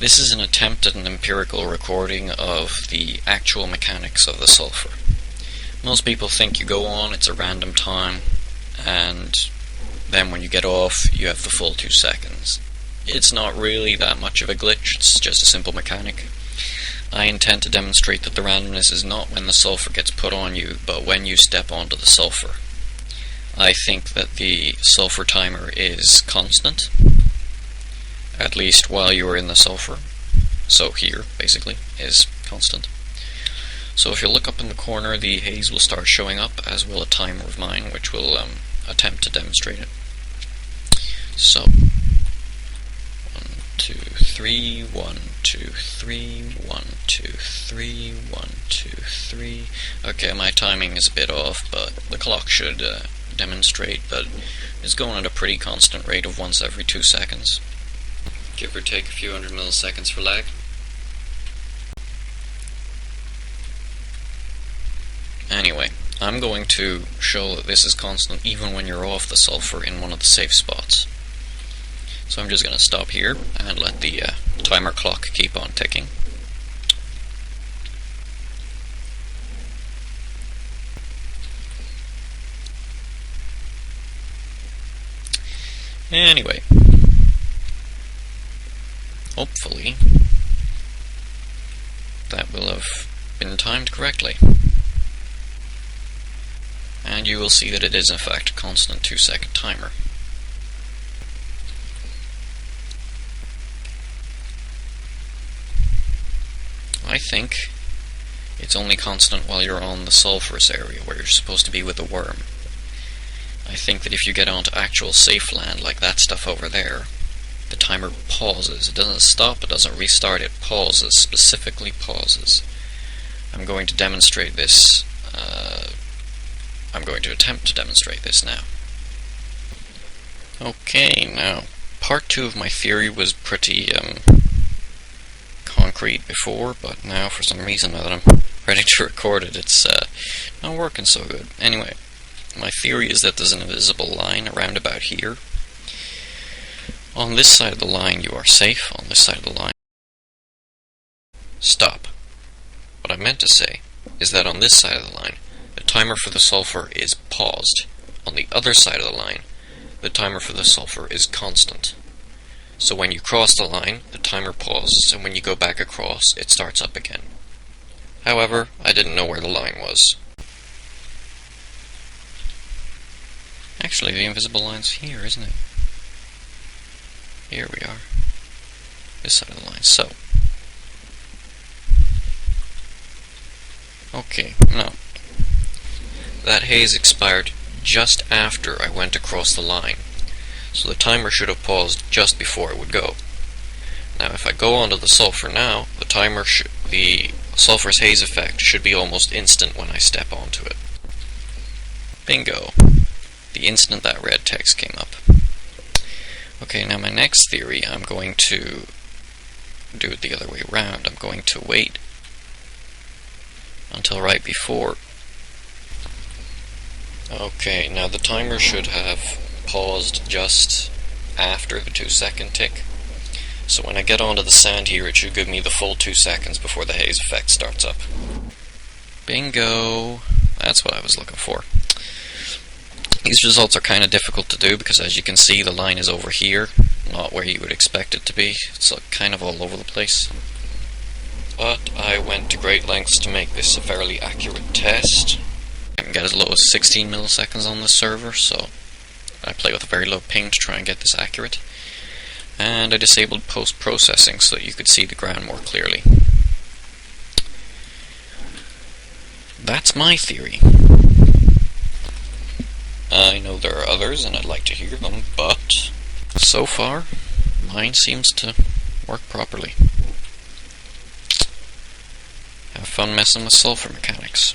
This is an attempt at an empirical recording of the actual mechanics of the sulfur. Most people think you go on, it's a random time, and then when you get off, you have the full 2 seconds. It's not really that much of a glitch, it's just a simple mechanic. I intend to demonstrate that the randomness is not when the sulfur gets put on you, but when you step onto the sulfur. I think that the sulfur timer is constant, at least while you are in the sulfur. So here, basically, is constant. So if you look up in the corner, the haze will start showing up, as will a timer of mine, which will attempt to demonstrate it. So, 1, 2, 3, 1, 2, 3, 1, 2, 3, 1, 2, 3. Okay, my timing is a bit off, but the clock should demonstrate, but it's going at a pretty constant rate of once every 2 seconds. Give or take a few hundred milliseconds for lag. Anyway, I'm going to show that this is constant even when you're off the sulfur in one of the safe spots. So I'm just going to stop here and let the timer clock keep on ticking. Anyway, hopefully that will have been timed correctly. And you will see that it is in fact a constant 2-second timer. I think it's only constant while you're on the sulfurous area where you're supposed to be with the worm. I think that if you get onto actual safe land like that stuff over there, the timer pauses. It doesn't stop, it doesn't restart, it pauses, specifically pauses. I'm going to demonstrate this. I'm going to attempt to demonstrate this now. Okay, now, part 2 of my theory was pretty concrete before, but now for some reason, now that I'm ready to record it, it's not working so good. Anyway, my theory is that there's an invisible line around about here. On this side of the line you are safe, on this side of the line... Stop. What I meant to say is that on this side of the line, the timer for the sulfur is paused. On the other side of the line, the timer for the sulfur is constant. So when you cross the line, the timer pauses, and when you go back across, it starts up again. However, I didn't know where the line was. Actually, the invisible line's here, isn't it? Here we are. This side of the line. So. Okay, now. That haze expired just after I went across the line. So the timer should have paused just before it would go. Now if I go onto the sulfur now, the sulfur's haze effect should be almost instant when I step onto it. Bingo. The instant that red text came up. Okay, now my next theory, I'm going to do it the other way around. I'm going to wait until right before. Okay, now the timer should have paused just after the 2-second tick. So when I get onto the sand here, it should give me the full 2 seconds before the haze effect starts up. Bingo! That's what I was looking for. These results are kind of difficult to do because, as you can see, the line is over here, not where you would expect it to be. It's kind of all over the place. But I went to great lengths to make this a fairly accurate test. I can get as low as 16 milliseconds on this server, so I play with a very low ping to try and get this accurate. And I disabled post-processing so that you could see the ground more clearly. That's my theory. I know there are others, and I'd like to hear them, but so far, mine seems to work properly. Have fun messing with sulfur mechanics.